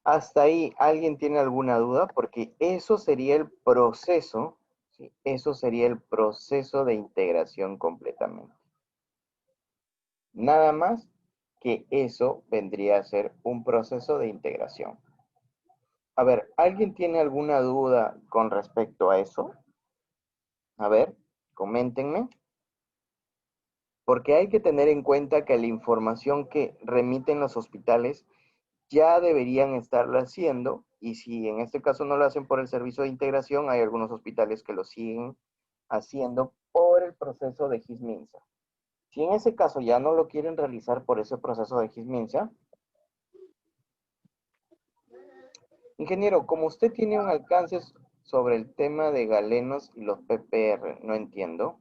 Hasta ahí, ¿alguien tiene alguna duda? Porque eso sería el proceso, ¿sí? Eso sería el proceso de integración completamente. Nada más que eso vendría a ser un proceso de integración. A ver, ¿alguien tiene alguna duda con respecto a eso? A ver, coméntenme. Porque hay que tener en cuenta que la información que remiten los hospitales ya deberían estarla haciendo, y si en este caso no lo hacen por el servicio de integración, hay algunos hospitales que lo siguen haciendo por el proceso de HISMINSA. Si en ese caso ya no lo quieren realizar por ese proceso de HISMINSA, ingeniero, como usted tiene un alcance sobre el tema de galenos y los PPR, no entiendo.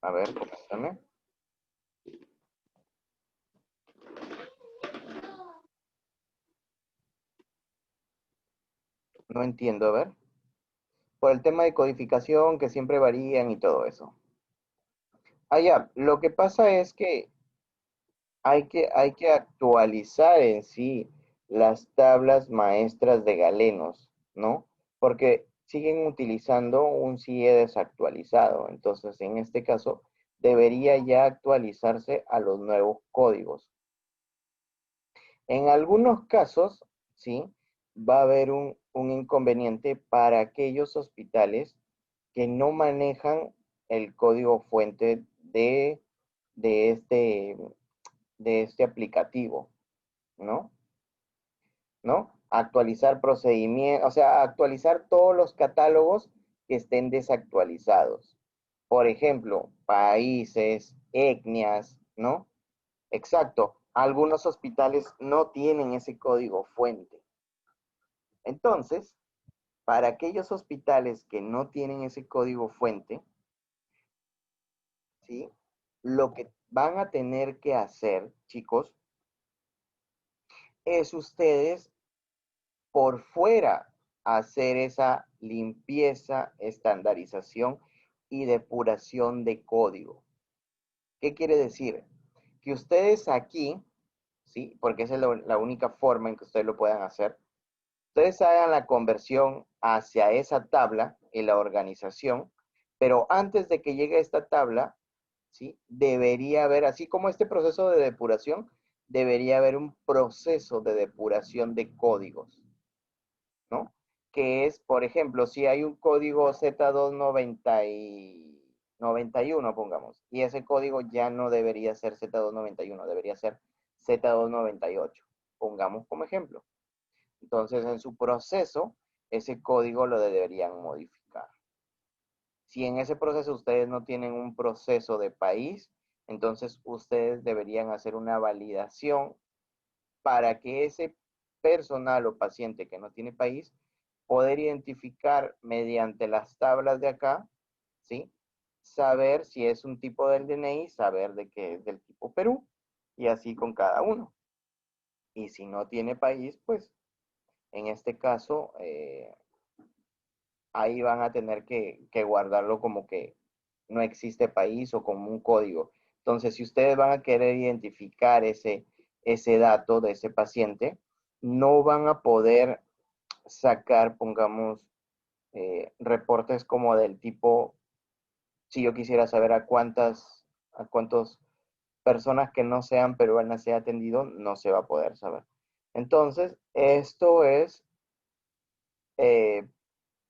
A ver, coméntame. No entiendo, a ver. Por el tema de codificación que siempre varían y todo eso. Ah, ya, lo que pasa es que hay que actualizar en sí las tablas maestras de galenos, ¿no? Porque siguen utilizando un CIE desactualizado. Entonces, en este caso, debería ya actualizarse a los nuevos códigos. En algunos casos, sí, va a haber un inconveniente para aquellos hospitales que no manejan el código fuente de este, de este aplicativo, ¿no? ¿No? Actualizar procedimientos, o sea, actualizar todos los catálogos que estén desactualizados. Por ejemplo, países, etnias, ¿no? Exacto. Algunos hospitales no tienen ese código fuente. Entonces, para aquellos hospitales que no tienen ese código fuente, ¿sí? Lo que van a tener que hacer, chicos, es ustedes por fuera hacer esa limpieza, estandarización y depuración de código. ¿Qué quiere decir? Que ustedes aquí, ¿sí? Porque esa es la única forma en que ustedes lo puedan hacer. Ustedes hagan la conversión hacia esa tabla en la organización, pero antes de que llegue a esta tabla, ¿sí? Debería haber, así como este proceso de depuración, debería haber un proceso de depuración de códigos, ¿no? Que es, por ejemplo, si hay un código Z291, pongamos, y ese código ya no debería ser Z291, debería ser Z298, pongamos como ejemplo. Entonces, en su proceso, ese código lo deberían modificar. Si en ese proceso ustedes no tienen un proceso de país, entonces ustedes deberían hacer una validación para que ese personal o paciente que no tiene país, poder identificar mediante las tablas de acá, ¿sí? Saber si es un tipo del DNI, saber de qué es del tipo Perú, y así con cada uno. Y si no tiene país, pues en este caso, ahí van a tener que guardarlo como que no existe país o como un código. Entonces, si ustedes van a querer identificar ese dato de ese paciente, no van a poder sacar, pongamos, reportes como del tipo, si yo quisiera saber a cuántas personas que no sean peruanas se ha atendido, no se va a poder saber. Entonces, esto es eh,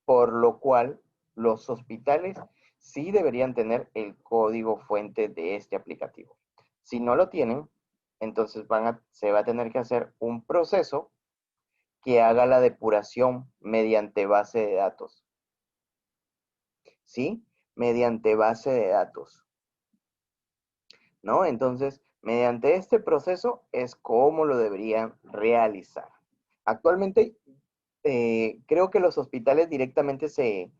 por lo cual los hospitales sí deberían tener el código fuente de este aplicativo. Si no lo tienen, entonces se va a tener que hacer un proceso que haga la depuración mediante base de datos. ¿Sí? Mediante base de datos. ¿No? Entonces, mediante este proceso es como lo deberían realizar. Actualmente, creo que los hospitales directamente se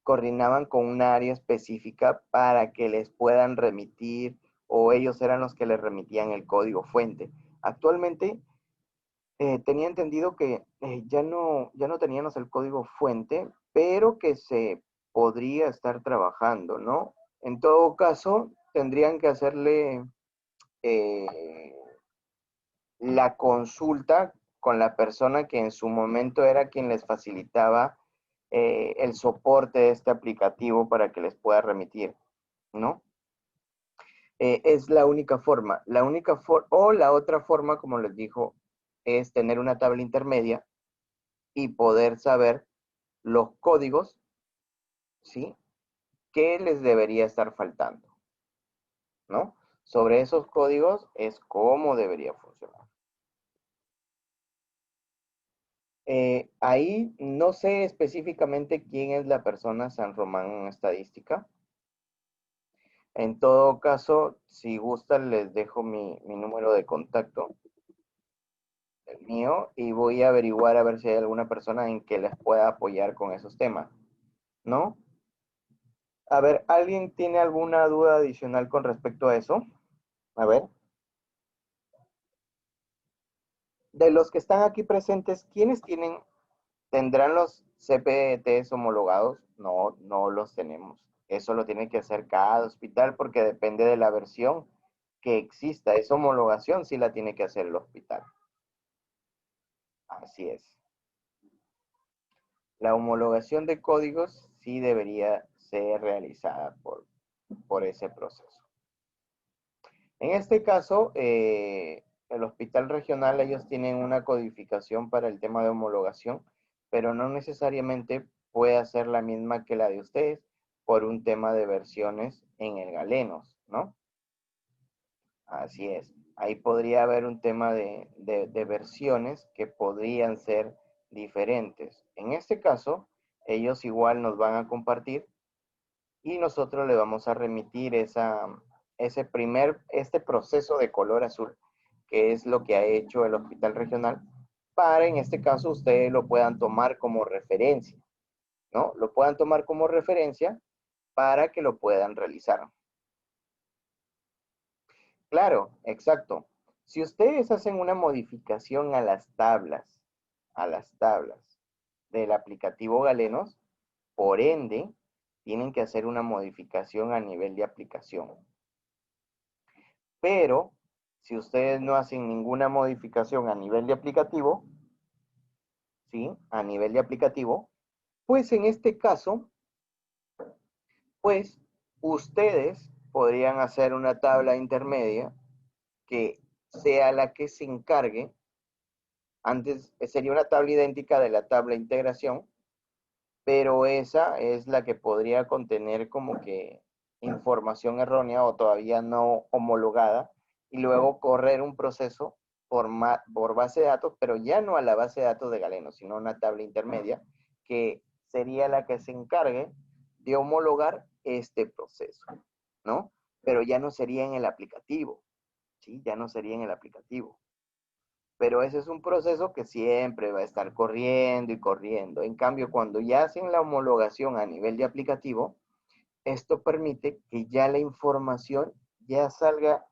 coordinaban con una área específica para que les puedan remitir o ellos eran los que les remitían el código fuente. Actualmente tenía entendido que ya no teníamos el código fuente, pero que se podría estar trabajando, ¿no? En todo caso, tendrían que hacerle eh, la consulta con la persona que en su momento era quien les facilitaba el soporte de este aplicativo para que les pueda remitir, ¿no? Es la única forma. O la otra forma, como les dijo, es tener una tabla intermedia y poder saber los códigos, ¿sí? ¿Qué les debería estar faltando? ¿No? Sobre esos códigos es cómo debería funcionar. Ahí no sé específicamente quién es la persona San Román en estadística. En todo caso, si gustan, les dejo mi número de contacto, el mío, y voy a averiguar a ver si hay alguna persona en que les pueda apoyar con esos temas, ¿no? A ver, ¿alguien tiene alguna duda adicional con respecto a eso? A ver. De los que están aquí presentes, ¿quiénes tendrán los CPTs homologados? No, no los tenemos. Eso lo tiene que hacer cada hospital porque depende de la versión que exista. Esa homologación sí la tiene que hacer el hospital. Así es. La homologación de códigos sí debería ser realizada por ese proceso. En este caso, el hospital regional, ellos tienen una codificación para el tema de homologación, pero no necesariamente puede ser la misma que la de ustedes por un tema de versiones en el Galenos, ¿no? Así es. Ahí podría haber un tema de versiones que podrían ser diferentes. En este caso, ellos igual nos van a compartir y nosotros le vamos a remitir este proceso de color azul, que es lo que ha hecho el hospital regional, para en este caso ustedes lo puedan tomar como referencia, ¿no? Lo puedan tomar como referencia para que lo puedan realizar. Claro, exacto. Si ustedes hacen una modificación a las tablas del aplicativo Galenos, por ende, tienen que hacer una modificación a nivel de aplicación. Pero, si ustedes no hacen ninguna modificación a nivel de aplicativo, ¿sí? A nivel de aplicativo, pues en este caso, pues ustedes podrían hacer una tabla intermedia que sea la que se encargue. Antes sería una tabla idéntica de la tabla de integración, pero esa es la que podría contener como que información errónea o todavía no homologada y luego correr un proceso por base de datos, pero ya no a la base de datos de Galeno, sino una tabla intermedia que sería la que se encargue de homologar este proceso, ¿no? Pero ya no sería en el aplicativo, ¿sí? Ya no sería en el aplicativo. Pero ese es un proceso que siempre va a estar corriendo y corriendo. En cambio, cuando ya hacen la homologación a nivel de aplicativo, esto permite que ya la información ya salga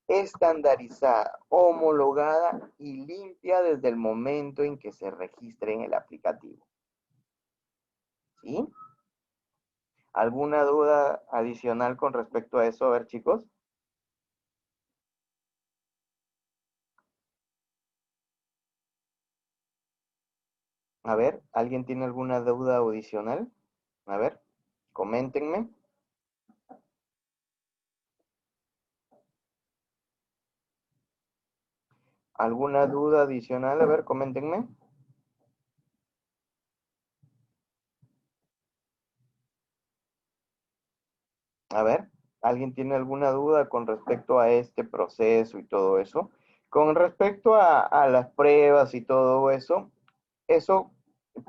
estandarizada, homologada y limpia desde el momento en que se registre en el aplicativo. ¿Sí? ¿Alguna duda adicional con respecto a eso? A ver, chicos. A ver, ¿alguien tiene alguna duda adicional? A ver, coméntenme. ¿Alguna duda adicional? A ver, coméntenme. A ver, ¿alguien tiene alguna duda con respecto a este proceso y todo eso? Con respecto a las pruebas y todo eso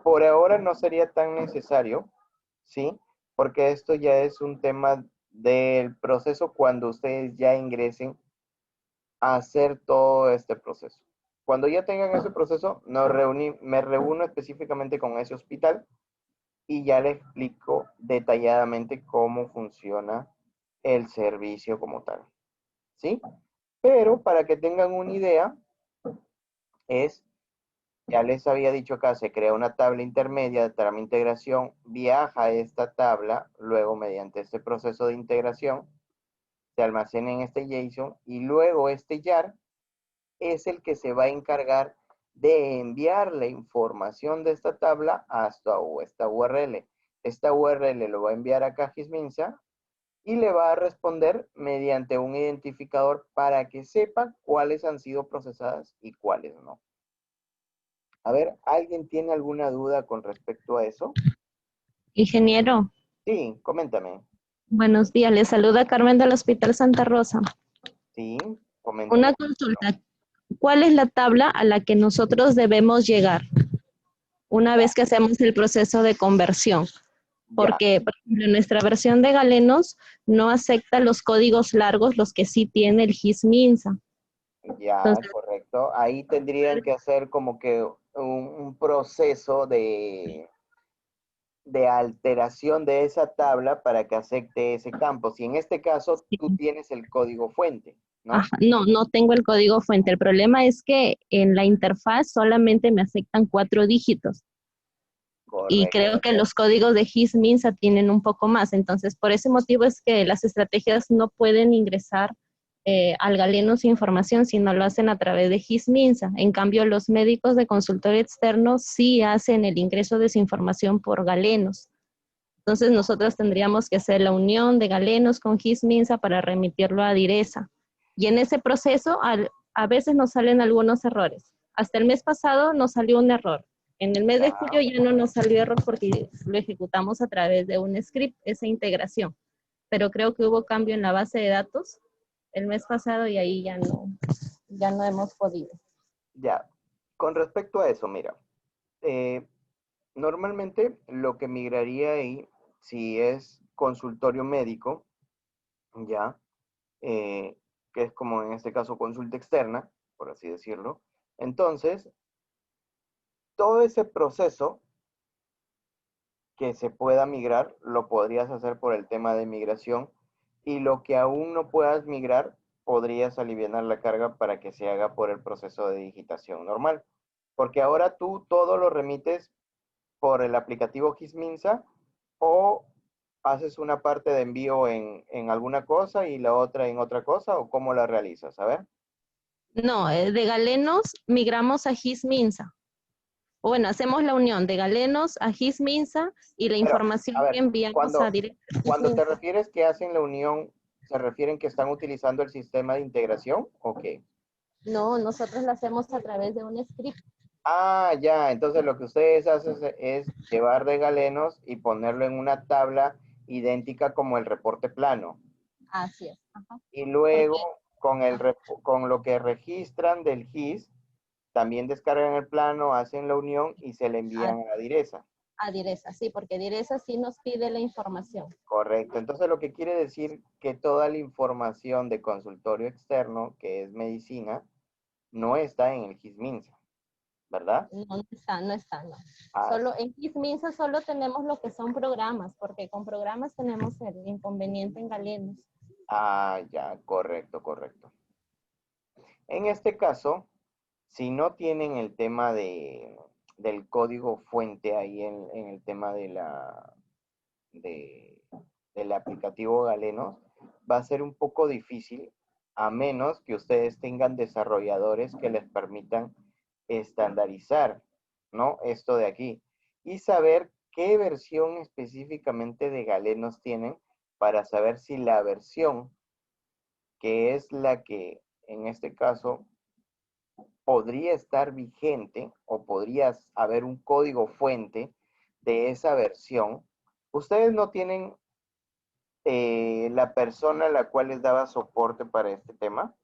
por ahora no sería tan necesario, ¿sí? Porque esto ya es un tema del proceso cuando ustedes ya ingresen a hacer todo este proceso. Cuando ya tengan ese proceso, me reúno específicamente con ese hospital y ya le explico detalladamente cómo funciona el servicio como tal, ¿sí? Pero para que tengan una idea, es, ya les había dicho acá, se crea una tabla intermedia de trama integración, viaja a esta tabla, luego mediante este proceso de integración, se almacena en este JSON y luego este YAR es el que se va a encargar de enviar la información de esta tabla hasta esta URL. Esta URL lo va a enviar acá a Gizminsa y le va a responder mediante un identificador para que sepa cuáles han sido procesadas y cuáles no. A ver, ¿alguien tiene alguna duda con respecto a eso? Ingeniero, Sí, coméntame. buenos días. Le saluda Carmen del Hospital Santa Rosa. Sí, coméntame. Una consulta. ¿Cuál es la tabla a la que nosotros debemos llegar una Ya, vez que hacemos el proceso de conversión? ya, Porque, por ejemplo, nuestra versión de Galenos no acepta los códigos largos, los que sí tiene el GIS-MINSA. ya, Entonces, correcto. Ahí tendrían que hacer como que un proceso de alteración de esa tabla para que acepte ese campo. Si en este caso tú sí. tienes el código fuente, ¿no? Ajá, no, no tengo el código fuente. El problema es que en la interfaz solamente me aceptan 4 dígitos. Y Correcto. creo que los códigos de GIS-MINSA tienen un poco más. Entonces, por ese motivo es que las estrategias no pueden ingresar al galeno su información si no lo hacen a través de GIS-MINSA. En cambio, los médicos de consultorio externo sí hacen el ingreso de su información por galenos. Entonces, nosotros tendríamos que hacer la unión de galenos con GIS-MINSA para remitirlo a DIRESA. Y en ese proceso, a veces nos salen algunos errores. Hasta el mes pasado nos salió un error. En el mes de Ya, julio ya no nos salió error porque lo ejecutamos a través de un script, esa integración. Pero creo que hubo cambio en la base de datos el mes pasado y ahí ya no hemos podido. ya. Con respecto a eso, mira, eh, normalmente lo que migraría ahí, si es consultorio médico, ya, eh, que es como en este caso consulta externa, por así decirlo, entonces todo ese proceso que se pueda migrar, lo podrías hacer por el tema de migración y lo que aún no puedas migrar, podrías aliviar la carga para que se haga por el proceso de digitación normal. Porque ahora tú todo lo remites por el aplicativo Gizminsa o haces una parte de envío en alguna cosa y la otra en otra cosa o cómo la realizas, a ver. No, de galenos migramos a GIS-MINSA. Bueno, hacemos la unión de galenos a GIS-MINSA y la Pero, información a que ver, enviamos a directo a cuando te GIS-MINSA. refieres que hacen la unión, ¿se refieren que están utilizando el sistema de integración? Ok. No, nosotros lo hacemos a través de un script. Ah, ya, entonces lo que ustedes hacen es llevar de galenos y ponerlo en una tabla idéntica como el reporte plano. Así es. Ajá. Y Porque, luego ajá, con lo que registran del GIS, también descargan el plano, hacen la unión y se le a, envían a la Direza. a Diresa, sí, porque Diresa sí nos pide la información. Correcto. Entonces lo que quiere decir que toda la información de consultorio externo, que es medicina, no está en el GISMINSA, ¿verdad? No, no está, no está, no. Ah, Solo en GIS-MINSA solo tenemos lo que son programas, porque con programas tenemos el inconveniente en galenos. ya, correcto, correcto. En este caso, si no tienen el tema del código fuente ahí en el tema de, del aplicativo Galenos, va a ser un poco difícil a menos que ustedes tengan desarrolladores que les permitan estandarizar, ¿no? Esto de aquí y saber qué versión específicamente de Galenos tienen para saber si la versión que es la que en este caso podría estar vigente o podría haber un código fuente de esa versión. Ustedes no tienen la persona a la cual les daba soporte para este tema.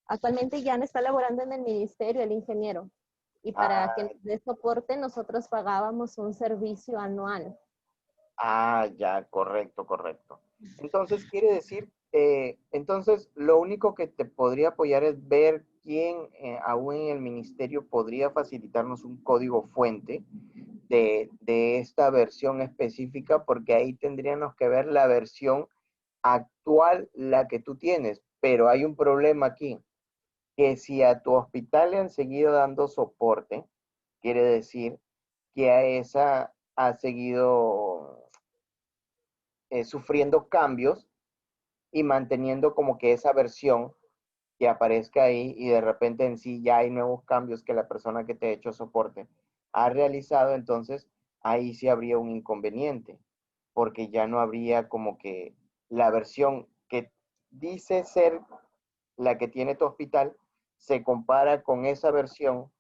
Actualmente ya no está laborando en el ministerio el ingeniero. Y para que Ah, nos dé soporte, nosotros pagábamos un servicio anual. ya, correcto, correcto. Entonces, quiere decir, entonces, lo único que te podría apoyar es ver quién aún en el ministerio podría facilitarnos un código fuente de esta versión específica, porque ahí tendríamos que ver la versión actual, la que tú tienes. Pero hay un problema aquí, que si a tu hospital le han seguido dando soporte, quiere decir que a esa ha seguido sufriendo cambios y manteniendo como que esa versión que aparezca ahí y de repente en sí ya hay nuevos cambios que la persona que te ha hecho soporte ha realizado, entonces ahí sí habría un inconveniente, porque ya no habría como que la versión que dice ser la que tiene tu hospital se compara con esa versión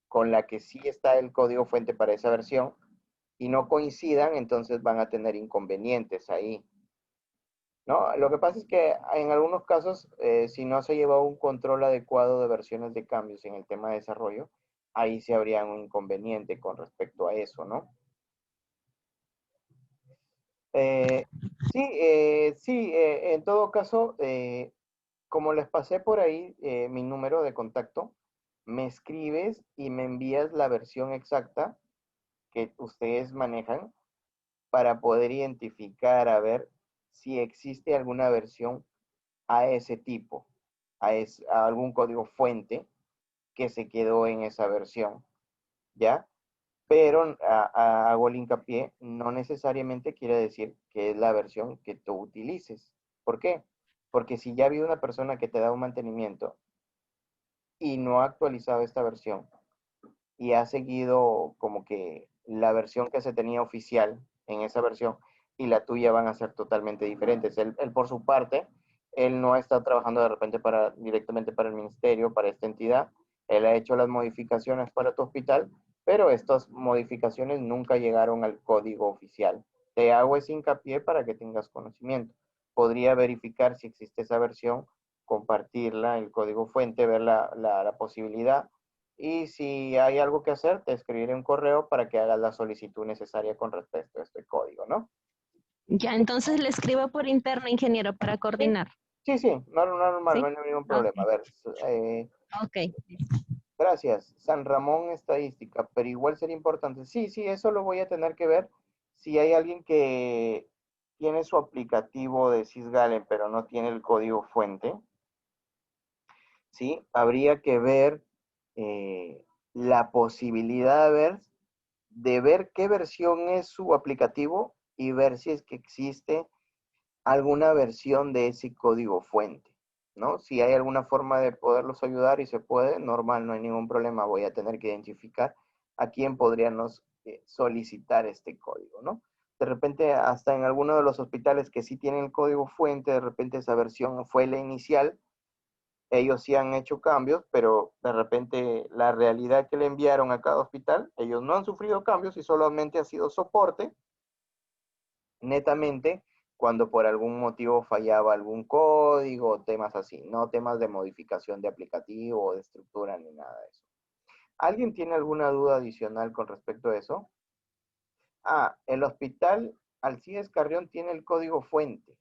con la que sí está el código fuente para esa versión y no coincidan, entonces van a tener inconvenientes ahí. ¿No? Lo que pasa es que en algunos casos, si no se lleva un control adecuado de versiones de cambios en el tema de desarrollo, ahí sí habría un inconveniente con respecto a eso, ¿no? Eh, sí, en todo caso, como les pasé por ahí mi número de contacto, me escribes y me envías la versión exacta que ustedes manejan para poder identificar, a ver si existe alguna versión a ese tipo, a algún código fuente que se quedó en esa versión, ¿ya? Pero hago el hincapié, no necesariamente quiere decir que es la versión que tú utilices. ¿Por qué? Porque si ya había una persona que te da un mantenimiento y no ha actualizado esta versión y ha seguido como que la versión que se tenía oficial en esa versión y la tuya van a ser totalmente diferentes. Él por su parte, él no está trabajando de repente directamente para el ministerio, para esta entidad. Él ha hecho las modificaciones para tu hospital, pero estas modificaciones nunca llegaron al código oficial. Te hago ese hincapié para que tengas conocimiento. Podría verificar si existe esa versión, compartirla, el código fuente, ver la posibilidad y si hay algo que hacer, te escribiré un correo para que hagas la solicitud necesaria con respecto a este código, ¿no? Ya, entonces le escribo por interno, ingeniero, para Sí, coordinar. sí, no ¿Sí? hay ningún Ok, problema. A ver, ok. gracias. San Ramón Estadística, pero igual sería importante. Sí, eso lo voy a tener que ver. Si hay alguien que tiene su aplicativo de Sysgalen, pero no tiene el código fuente, ¿sí? Habría que ver la posibilidad de ver qué versión es su aplicativo y ver si es que existe alguna versión de ese código fuente, ¿no? Si hay alguna forma de poderlos ayudar y se puede, normal, no hay ningún problema, voy a tener que identificar a quién podríamos solicitar este código, ¿no? De repente, hasta en alguno de los hospitales que sí tienen el código fuente, de repente esa versión fue la inicial, ellos sí han hecho cambios, pero de repente la realidad que le enviaron a cada hospital, ellos no han sufrido cambios y solamente ha sido soporte, netamente cuando por algún motivo fallaba algún código, temas así, no temas de modificación de aplicativo o de estructura ni nada de eso. ¿Alguien tiene alguna duda adicional con respecto a eso? Ah, el hospital Alcides Carrión tiene el código fuente.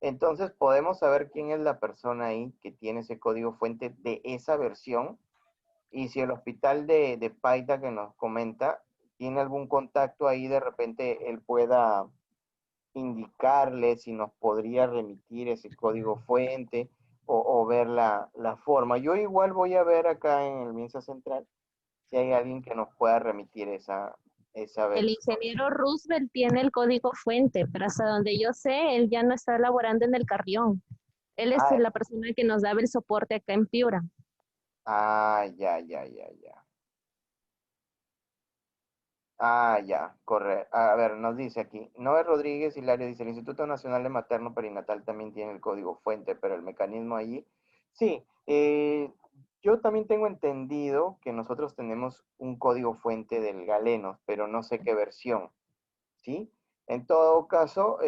Entonces podemos saber quién es la persona ahí que tiene ese código fuente de esa versión. Y si el hospital de Paita que nos comenta tiene algún contacto ahí, de repente él pueda indicarle si nos podría remitir ese código fuente o ver la forma. Yo igual voy a ver acá en el MINSA Central si hay alguien que nos pueda remitir esa El versión. ingeniero Roosevelt tiene el código fuente, pero hasta donde yo sé, él ya no está laborando en el Carrión. Él es Ah, la persona que nos daba el soporte acá en Piura. ya. Ah, ya, correcto. A ver, nos dice aquí, Noé Rodríguez Hilario dice, el Instituto Nacional de Materno Perinatal también tiene el código fuente, pero el mecanismo allí, sí, yo también tengo entendido que nosotros tenemos un código fuente del galeno, pero no sé qué versión, ¿sí? En todo caso,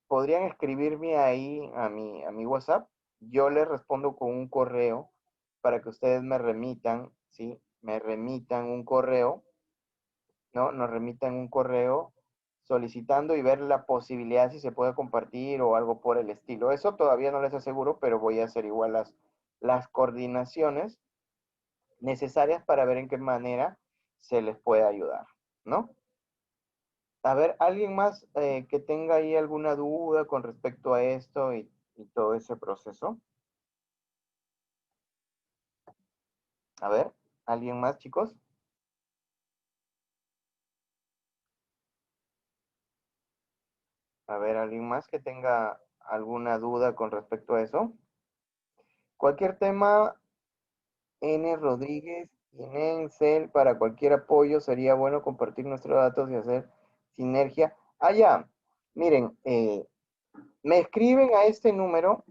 podrían escribirme ahí a mi WhatsApp, yo les respondo con un correo para que ustedes me remitan, ¿sí? Me remitan un correo, ¿no? Nos remitan un correo solicitando y ver la posibilidad si se puede compartir o algo por el estilo. Eso todavía no les aseguro, pero voy a hacer igual las coordinaciones necesarias para ver en qué manera se les puede ayudar, ¿no? A ver, ¿alguien más que tenga ahí alguna duda con respecto a esto y todo ese proceso? A ver, ¿alguien más, chicos? A ver, ¿alguien más que tenga alguna duda con respecto a eso? Cualquier tema, N. Rodríguez, tienen cel para cualquier apoyo. Sería bueno compartir nuestros datos y hacer sinergia. Ah, ya. Miren, me escriben a este número,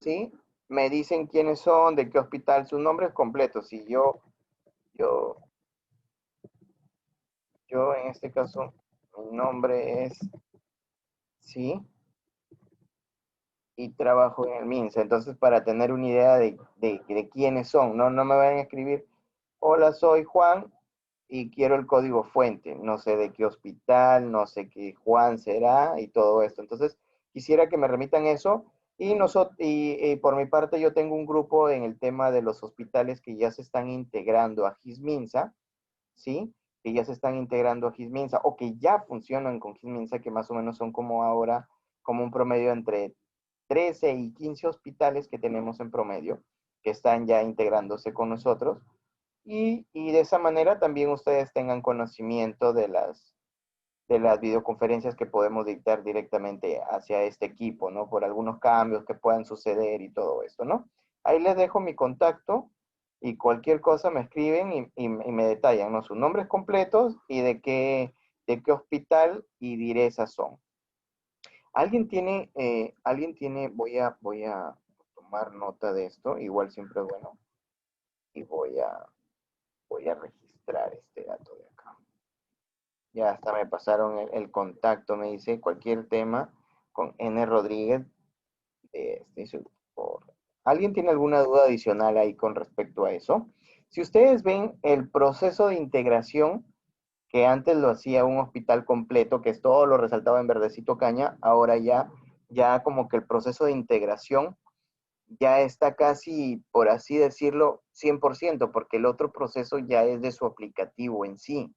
¿sí? Me dicen quiénes son, de qué hospital, sus nombres completos. Si yo, yo en este caso, mi nombre es, sí, y trabajo en el MINSA. Entonces, para tener una idea de quiénes son, no me vayan a escribir, hola, soy Juan y quiero el código fuente. No sé de qué hospital, no sé qué Juan será y todo esto. Entonces, quisiera que me remitan eso. Y por mi parte, yo tengo un grupo en el tema de los hospitales que ya se están integrando a GISMINSA, ¿sí? Que ya se están integrando a GISMINSA o que ya funcionan con GISMINSA, que más o menos son como ahora, como un promedio entre 13 y 15 hospitales que tenemos en promedio, que están ya integrándose con nosotros. Y de esa manera también ustedes tengan conocimiento de las videoconferencias que podemos dictar directamente hacia este equipo, ¿no? Por algunos cambios que puedan suceder y todo esto, ¿no? Ahí les dejo mi contacto y cualquier cosa me escriben y me detallan, ¿no? Sus nombres completos y de qué hospital y direzas son. Alguien tiene, voy a tomar nota de esto, igual siempre es bueno, y voy a registrar este dato de acá. Ya hasta me pasaron el contacto, me dice cualquier tema con N. Rodríguez. Por... ¿Alguien tiene alguna duda adicional ahí con respecto a eso? Si ustedes ven el proceso de integración que antes lo hacía un hospital completo, que es todo lo resaltaba en verdecito caña, ahora ya como que el proceso de integración ya está casi, por así decirlo, 100%, porque el otro proceso ya es de su aplicativo en sí,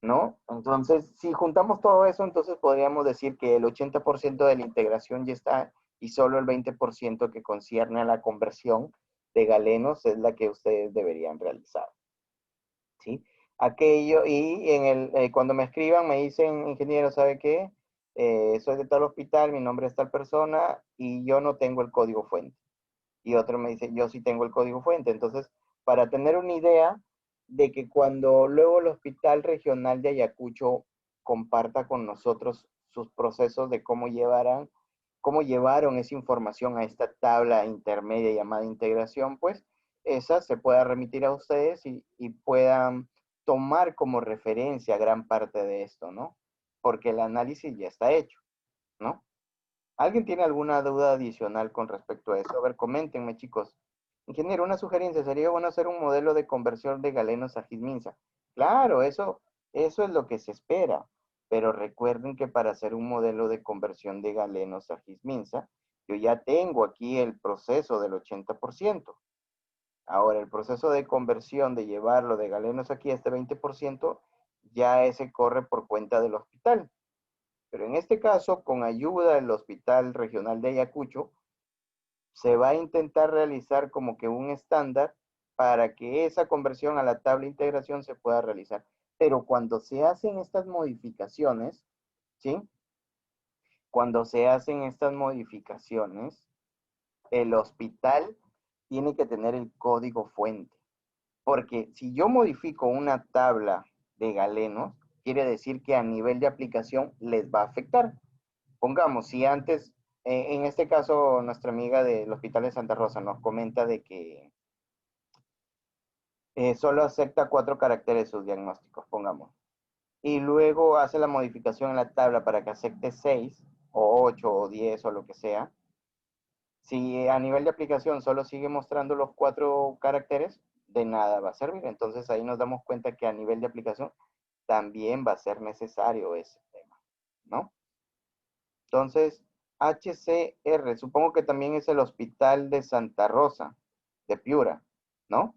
¿no? Entonces, si juntamos todo eso, entonces podríamos decir que el 80% de la integración ya está y solo el 20% que concierne a la conversión de galenos es la que ustedes deberían realizar, ¿sí? Aquello, y cuando me escriban me dicen, ingeniero, ¿sabe qué? Soy de tal hospital, mi nombre es tal persona y yo no tengo el código fuente. Y otro me dice, yo sí tengo el código fuente. Entonces, para tener una idea de que cuando luego el Hospital Regional de Ayacucho comparta con nosotros sus procesos de cómo llevaron esa información a esta tabla intermedia llamada integración, pues esa se pueda remitir a ustedes y puedan tomar como referencia gran parte de esto, ¿no? Porque el análisis ya está hecho, ¿no? ¿Alguien tiene alguna duda adicional con respecto a eso? A ver, coméntenme, chicos. Ingeniero, una sugerencia, sería bueno hacer un modelo de conversión de galenos a Gisminsa. Claro, eso es lo que se espera, pero recuerden que para hacer un modelo de conversión de galenos a Gisminsa, yo ya tengo aquí el proceso del 80%. Ahora, el proceso de conversión, de llevarlo de galenos aquí a este 20%, ya ese corre por cuenta del hospital. Pero en este caso, con ayuda del Hospital Regional de Ayacucho, se va a intentar realizar como que un estándar para que esa conversión a la tabla de integración se pueda realizar. Pero cuando se hacen estas modificaciones, ¿sí? Cuando se hacen estas modificaciones, el hospital tiene que tener el código fuente. Porque si yo modifico una tabla de galenos, quiere decir que a nivel de aplicación les va a afectar. Pongamos, si antes, en este caso, nuestra amiga del Hospital de Santa Rosa nos comenta de que solo acepta 4 caracteres sus diagnósticos, pongamos. Y luego hace la modificación en la tabla para que acepte 6 o 8 o 10 o lo que sea. Si a nivel de aplicación solo sigue mostrando los 4 caracteres, de nada va a servir. Entonces ahí nos damos cuenta que a nivel de aplicación también va a ser necesario ese tema, ¿no? Entonces, HCR, supongo que también es el Hospital de Santa Rosa, de Piura, ¿no?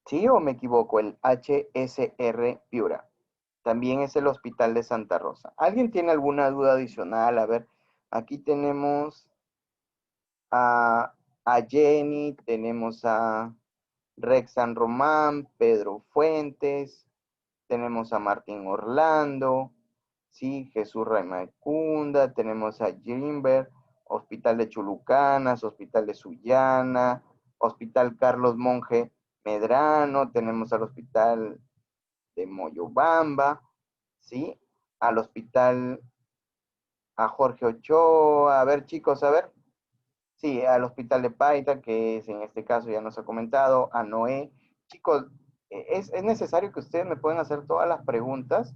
¿Sí o me equivoco? El HSR Piura. También es el Hospital de Santa Rosa. ¿Alguien tiene alguna duda adicional? A ver, aquí tenemos a, a Jenny, tenemos a Rex San Román, Pedro Fuentes, tenemos a Martín Orlando, Sí, Jesús Raimacunda, tenemos a Grimberg, Hospital de Chulucanas, Hospital de Sullana, Hospital Carlos Monge Medrano, tenemos al Hospital de Moyobamba, ¿sí? Al Hospital a Jorge Ochoa, a ver chicos, a ver, sí, al Hospital de Paita, que es en este caso ya nos ha comentado, a Noé. Chicos, es necesario que ustedes me puedan hacer todas las preguntas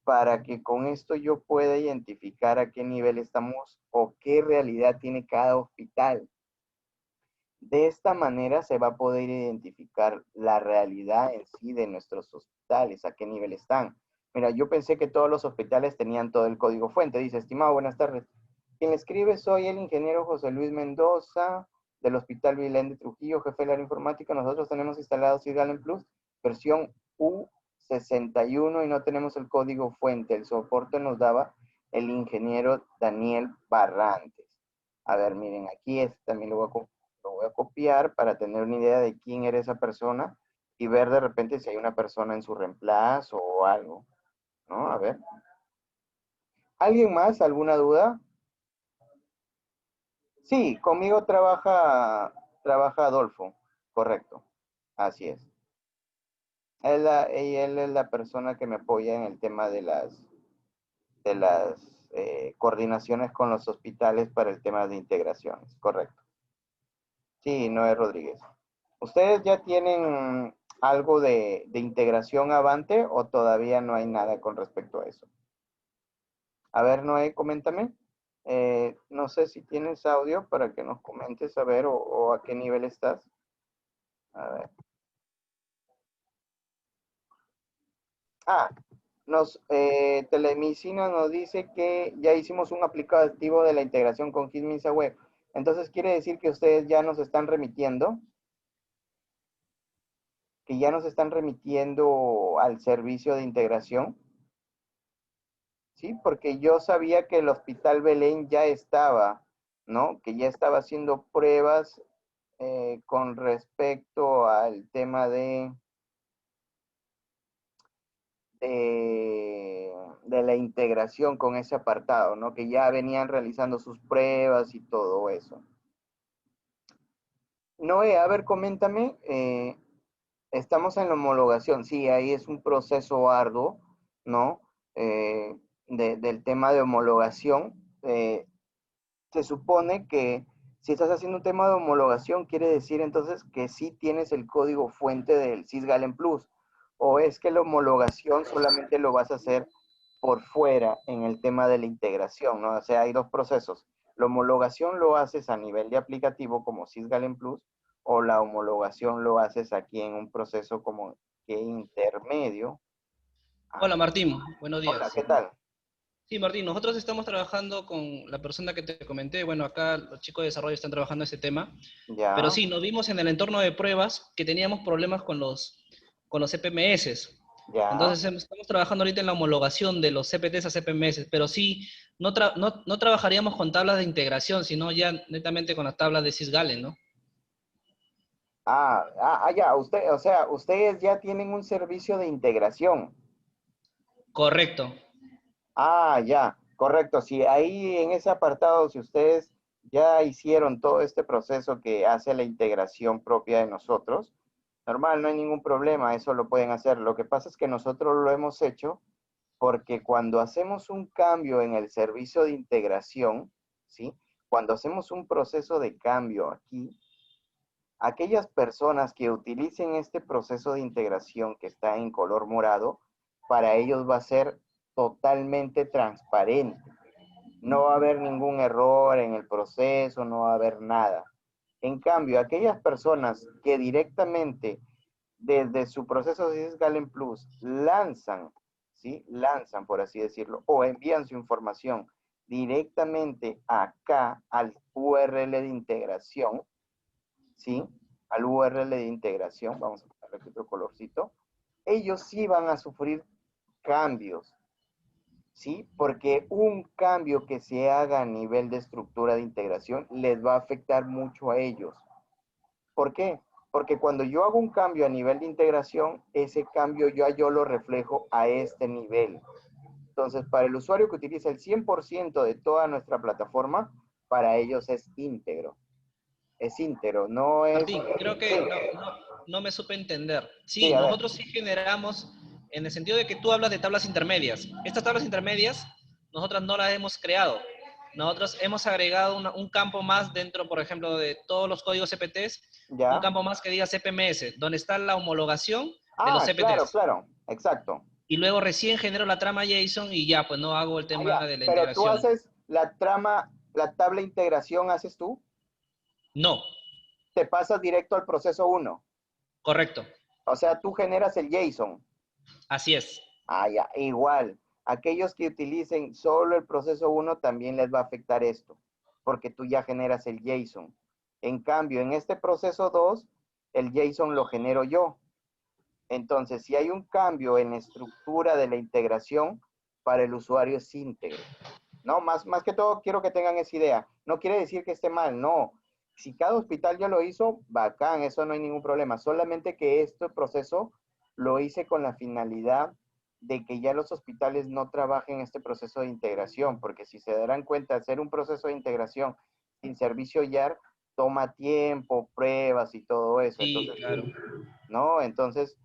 para que con esto yo pueda identificar a qué nivel estamos o qué realidad tiene cada hospital. De esta manera se va a poder identificar la realidad en sí de nuestros hospitales, a qué nivel están. Mira, yo pensé que todos los hospitales tenían todo el código fuente. Dice, estimado, buenas tardes. Quien le escribe soy el ingeniero José Luis Mendoza del Hospital Vilén de Trujillo, jefe del área informática. Nosotros tenemos instalado Cigalen Plus, versión U61 y no tenemos el código fuente. El soporte nos daba el ingeniero Daniel Barrantes. A ver, miren, aquí también lo voy a copiar para tener una idea de quién era esa persona y ver de repente si hay una persona en su reemplazo o algo, ¿no? A ver. ¿Alguien más? ¿Alguna duda? Sí, conmigo trabaja Adolfo, correcto, así es. Él es la persona que me apoya en el tema de las coordinaciones con los hospitales para el tema de integraciones, correcto. Sí, Noé Rodríguez. ¿Ustedes ya tienen algo de integración Avante o todavía no hay nada con respecto a eso? A ver, Noé, coméntame. No sé si tienes audio para que nos comentes a ver o a qué nivel estás. A ver. Ah, Telemedicina nos dice que ya hicimos un aplicativo de la integración con HitMinsa Web. Entonces, quiere decir que ustedes ya nos están remitiendo, al servicio de integración. Sí, porque yo sabía que el Hospital Belén ya estaba, ¿no? Que ya estaba haciendo pruebas con respecto al tema de la integración con ese apartado, ¿no? Que ya venían realizando sus pruebas y todo eso. Noé, a ver, coméntame, estamos en la homologación, sí, ahí es un proceso arduo, ¿no? Del tema de homologación. Se supone que si estás haciendo un tema de homologación, quiere decir entonces que sí tienes el código fuente del Sysgalen Plus, o es que la homologación solamente lo vas a hacer por fuera en el tema de la integración, ¿no? O sea, hay dos procesos. La homologación lo haces a nivel de aplicativo como Sysgalen Plus, o la homologación lo haces aquí en un proceso como que intermedio. Hola Martín, buenos Hola, días. ¿qué tal? Sí, Martín, nosotros estamos trabajando con la persona que te comenté. Bueno, acá los chicos de desarrollo están trabajando ese tema. Pero Ya, sí, nos vimos en el entorno de pruebas que teníamos problemas con los CPMS. ya. Entonces estamos trabajando ahorita en la homologación de los CPTs a CPMS, pero sí, no trabajaríamos con tablas de integración, sino ya netamente con las tablas de Sysgalen, ¿no? Ya, o sea, ustedes ya tienen un servicio de integración. Correcto. Ya, correcto. Si ahí en ese apartado, si ustedes ya hicieron todo este proceso que hace la integración propia de nosotros, normal, no hay ningún problema, eso lo pueden hacer. Lo que pasa es que nosotros lo hemos hecho porque cuando hacemos un cambio en el servicio de integración, ¿sí? Cuando hacemos un proceso de cambio aquí, aquellas personas que utilicen este proceso de integración que está en color morado, para ellos va a ser totalmente transparente. No va a haber ningún error en el proceso, no va a haber nada. En cambio, aquellas personas que directamente desde su proceso de Galen Plus lanzan, ¿sí? Lanzan, por así decirlo, o envían su información directamente acá al URL de integración, ¿sí? Al URL de integración, vamos a ponerle aquí otro colorcito, ellos sí van a sufrir cambios, ¿sí? Porque un cambio que se haga a nivel de estructura de integración les va a afectar mucho a ellos. ¿Por qué? Porque cuando yo hago un cambio a nivel de integración, ese cambio yo lo reflejo a este nivel. Entonces, para el usuario que utiliza el 100% de toda nuestra plataforma, para ellos es íntegro. Es íntegro, no es... Martín, creo Sí, que no me supe entender. sí, Sí, a ver. nosotros sí generamos, en el sentido de que tú hablas de tablas intermedias. Estas tablas intermedias, nosotras no las hemos creado. Nosotros hemos agregado un campo más dentro, por ejemplo, de todos los códigos CPTs, un ¿Ya? campo más que diga CPMS, donde está la homologación de los Claro, CPTs. claro, exacto. Y luego recién genero la trama JSON y ya, pues no hago el tema Ya, de la pero tú integración. haces la trama, la tabla de integración, ¿haces tú? No, Te pasas directo al proceso uno. correcto. O sea, tú generas el JSON. Así es. Ya, igual. Aquellos que utilicen solo el proceso uno también les va a afectar esto, porque tú ya generas el JSON. En cambio, en este proceso 2, el JSON lo genero yo. Entonces, si hay un cambio en la estructura de la integración, para el usuario es íntegro. No, más que todo quiero que tengan esa idea. No quiere decir que esté mal, no. Si cada hospital ya lo hizo, bacán, eso no hay ningún problema. Solamente que este proceso lo hice con la finalidad de que ya los hospitales no trabajen este proceso de integración, porque si se darán cuenta, hacer un proceso de integración sin servicio YAR toma tiempo, pruebas y todo eso. Sí, Entonces, claro. ¿no? Entonces,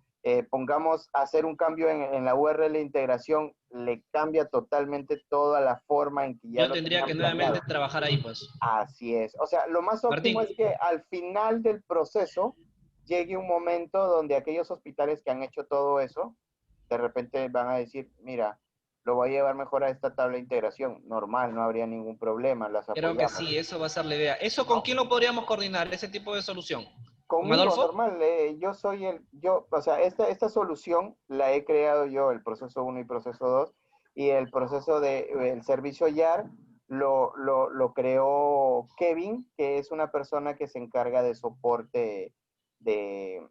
pongamos hacer un cambio en la URL de integración, le cambia totalmente toda la forma en que ya Yo lo tendría tenían que planeado. nuevamente trabajar ahí, pues. Así es. O sea, lo más Martín, óptimo es que al final del proceso llegue un momento donde aquellos hospitales que han hecho todo eso, de repente van a decir, mira, lo voy a llevar mejor a esta tabla de integración. Normal, no habría ningún problema, las creo que apoyamos, sí, eso va a ser la idea. ¿Eso con ¿no? quién lo podríamos coordinar, ese tipo de solución? ¿Con Conmigo, Adolfo? normal, o sea, esta solución la he creado yo, el proceso uno y proceso 2 y el proceso el servicio YAR lo creó Kevin, que es una persona que se encarga de soporte de,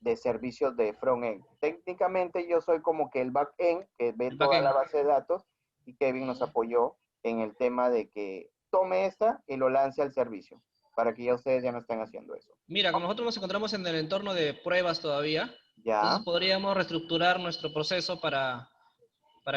de servicios de front-end. Técnicamente yo soy como que el back-end, que ve El toda la backend. base de datos, y Kevin nos apoyó en el tema de que tome esta y lo lance al servicio, para que ya ustedes ya no estén haciendo eso. Mira, como nosotros nos encontramos en el entorno de pruebas todavía, entonces Ya. podríamos reestructurar nuestro proceso para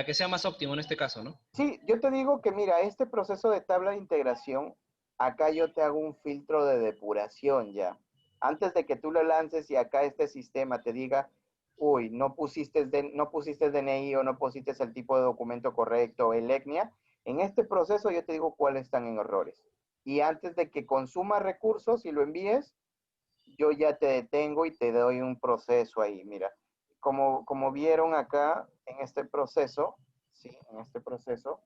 que sea más óptimo en este caso, ¿no? Sí, yo te digo que mira, este proceso de tabla de integración, acá yo te hago un filtro de depuración ya. Antes de que tú lo lances y acá este sistema te diga, uy, no pusiste DNI o no pusiste el tipo de documento correcto, el ECNIA, en este proceso yo te digo cuáles están en errores. Y antes de que consuma recursos y lo envíes, yo ya te detengo y te doy un proceso ahí. Mira, como vieron acá en este proceso, sí, en este proceso,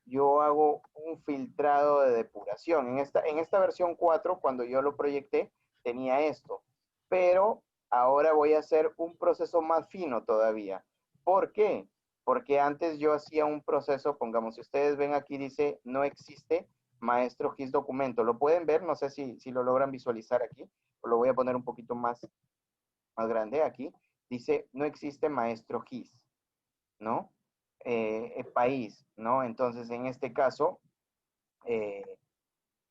yo hago un filtrado de depuración. En esta versión 4, cuando yo lo proyecté, tenía esto. Pero ahora voy a hacer un proceso más fino todavía. ¿Por qué? Porque antes yo hacía un proceso, pongamos, si ustedes ven aquí, dice, no existe maestro GIS documento. ¿Lo pueden ver? No sé si lo logran visualizar aquí. Lo voy a poner un poquito más grande aquí. Dice, no existe maestro GIS, ¿no? País, ¿no? Entonces, en este caso, eh,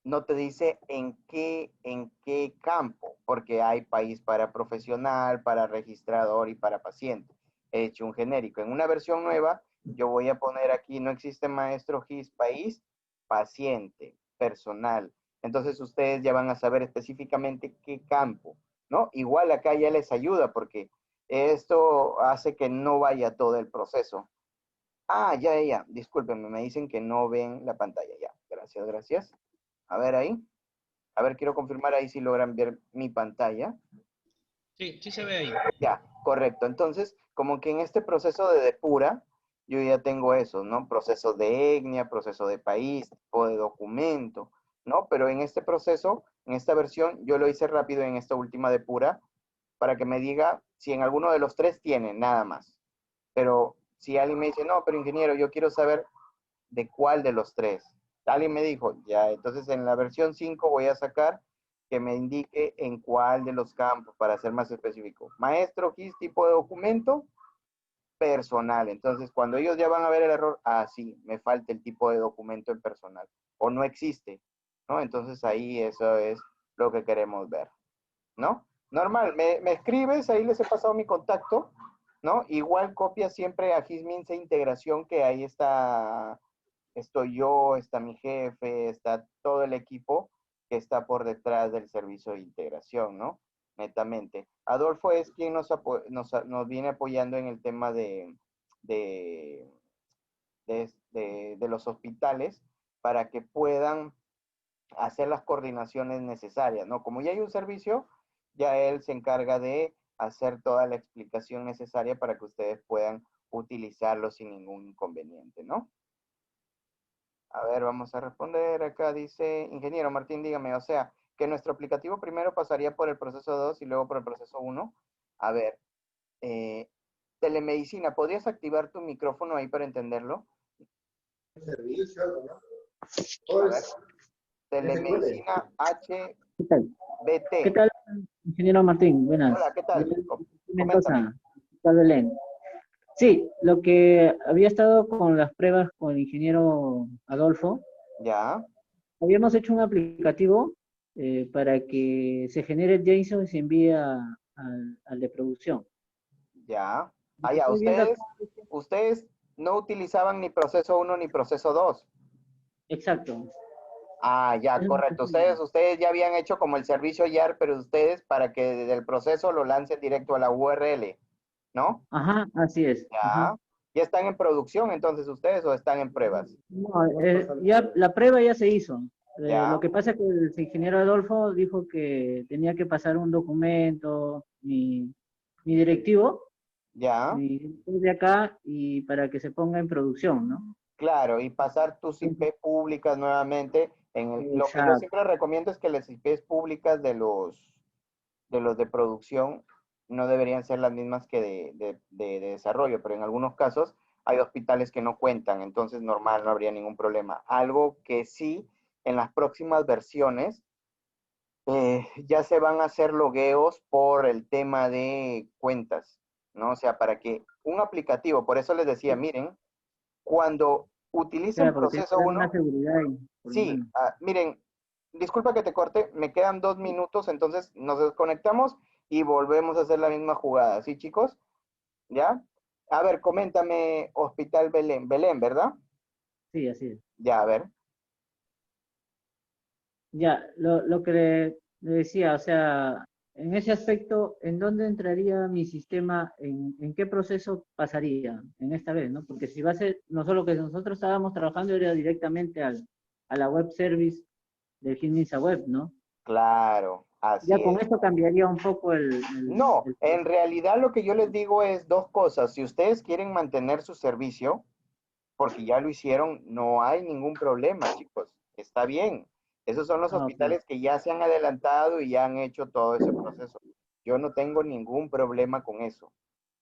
no te dice en qué campo, porque hay país para profesional, para registrador y para paciente. He hecho un genérico. En una versión nueva, yo voy a poner aquí, no existe maestro GIS país, paciente, personal. Entonces ustedes ya van a saber específicamente qué campo, ¿no? Igual acá ya les ayuda porque esto hace que no vaya todo el proceso. Ya. Discúlpenme, me dicen que no ven la pantalla. Ya, gracias, gracias. A ver ahí. A ver, quiero confirmar ahí si logran ver mi pantalla. Sí, sí se ve ahí. Ya, correcto. Entonces, como que en este proceso de depura, yo ya tengo eso, ¿no? Proceso de etnia, proceso de país, tipo de documento, ¿no? Pero en este proceso, en esta versión, yo lo hice rápido en esta última depura para que me diga si en alguno de los tres tiene, nada más. Pero si alguien me dice, no, pero ingeniero, yo quiero saber de cuál de los tres. Alguien me dijo, ya, entonces en la versión 5 voy a sacar que me indique en cuál de los campos, para ser más específico. Maestro, GIS, tipo de documento, personal. Entonces, cuando ellos ya van a ver el error, sí, me falta el tipo de documento en personal, o no existe, ¿no? Entonces ahí eso es lo que queremos ver, ¿no? Normal, me escribes, ahí les he pasado mi contacto, ¿no? Igual copia siempre a Hisminsa integración, que ahí está, estoy yo, está mi jefe, está todo el equipo que está por detrás del servicio de integración, ¿no? Netamente. Adolfo es quien nos viene apoyando en el tema de, de los hospitales para que puedan hacer las coordinaciones necesarias, ¿no? Como ya hay un servicio, ya él se encarga de hacer toda la explicación necesaria para que ustedes puedan utilizarlo sin ningún inconveniente, ¿no? A ver, vamos a responder. Acá dice, ingeniero Martín, dígame, o sea, que nuestro aplicativo primero pasaría por el proceso 2 y luego por el proceso 1. A ver, telemedicina, ¿podrías activar tu micrófono ahí para entenderlo? A ver, telemedicina ¿Qué tal? ¿Qué HBT. tal, ingeniero Martín? Buenas. Hola, ¿qué tal? Coméntame. Mendoza, ¿qué tal, Belén? Sí, lo que había estado con las pruebas con el ingeniero Adolfo, Ya, habíamos hecho un aplicativo para que se genere el JSON y se envíe al de producción. ya. Lo Ah, que ya, estoy viendo acá, ustedes no utilizaban ni proceso 1 ni proceso 2. exacto. Ah, ya, Es lo que correcto. estoy viendo. Ustedes ya habían hecho como el servicio YAR, pero ustedes para que desde el proceso lo lancen directo a la URL, ¿no? Ajá, así es. Ajá. Ya. ¿Ya están en producción entonces ustedes o están en pruebas? No, ya la prueba ya se hizo. Lo Ya, que pasa es que el ingeniero Adolfo dijo que tenía que pasar un documento, mi directivo, ya. mi director de acá, y para que se ponga en producción, ¿no? Claro, y pasar tus IP públicas nuevamente. Lo que yo Exacto. siempre recomiendo es que las IPs públicas de los de producción no deberían ser las mismas que de desarrollo, pero en algunos casos hay hospitales que no cuentan, entonces normal, no habría ningún problema. Algo que sí, en las próximas versiones ya se van a hacer logueos por el tema de cuentas, ¿no? O sea, para que un aplicativo, por eso les decía, miren, cuando utilicen Claro, porque tiene que proceso haber una 1, seguridad ahí, por lo sí, menos. miren, disculpa que te corte, me quedan 2 minutos, entonces nos desconectamos y volvemos a hacer la misma jugada, ¿sí, chicos? ¿Ya? A ver, coméntame, Hospital Belén, Belén, ¿verdad? Sí, así es. Ya, a ver. Ya, lo que le decía, o sea, en ese aspecto, ¿en dónde entraría mi sistema? En qué proceso pasaría en esta vez, ¿no? Porque si va a ser, no solo que nosotros estábamos trabajando era directamente a la web service del Hindensa Web, ¿no? Claro, Ya así con es. esto cambiaría un poco No, el en proceso. realidad lo que yo les digo es dos cosas. Si ustedes quieren mantener su servicio, porque ya lo hicieron, no hay ningún problema, chicos. Está bien. Esos son los Ah, ok. hospitales que ya se han adelantado y ya han hecho todo ese proceso. Yo no tengo ningún problema con eso.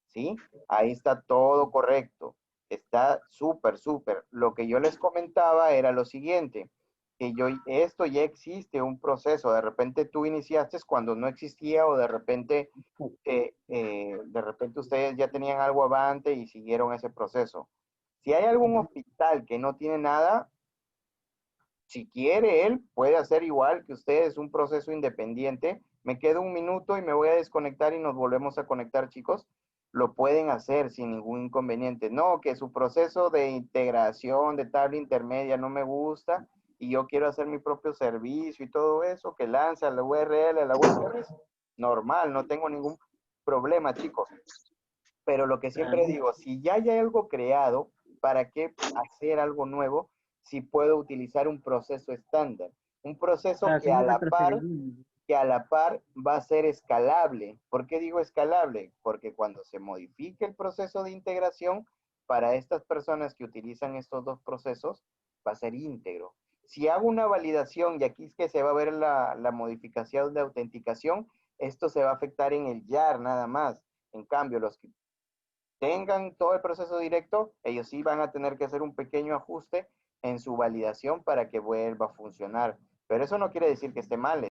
¿Sí? Ahí está todo correcto. Está súper, súper. Lo que yo les comentaba era lo siguiente, que esto ya existe un proceso. De repente tú iniciaste cuando no existía o de repente ustedes ya tenían algo avante y siguieron ese proceso. Si hay algún hospital que no tiene nada, si quiere él, puede hacer igual que ustedes, un proceso independiente. Me quedo un minuto y me voy a desconectar y nos volvemos a conectar, chicos. Lo pueden hacer sin ningún inconveniente. No, que su proceso de integración de tabla intermedia no me gusta y yo quiero hacer mi propio servicio y todo eso, que lanza la URL, a la web service. Normal, no tengo ningún problema, chicos. Pero lo que siempre Claro. digo, si ya hay algo creado, ¿para qué hacer algo nuevo si puedo utilizar un proceso estándar? Un proceso Claro, si no retrocedería. que a la par va a ser escalable. ¿Por qué digo escalable? Porque cuando se modifique el proceso de integración, para estas personas que utilizan estos dos procesos, va a ser íntegro. Si hago una validación, y aquí es que se va a ver la modificación de autenticación, esto se va a afectar en el YAR nada más. En cambio, los que tengan todo el proceso directo, ellos sí van a tener que hacer un pequeño ajuste en su validación para que vuelva a funcionar. Pero eso no quiere decir que esté mal.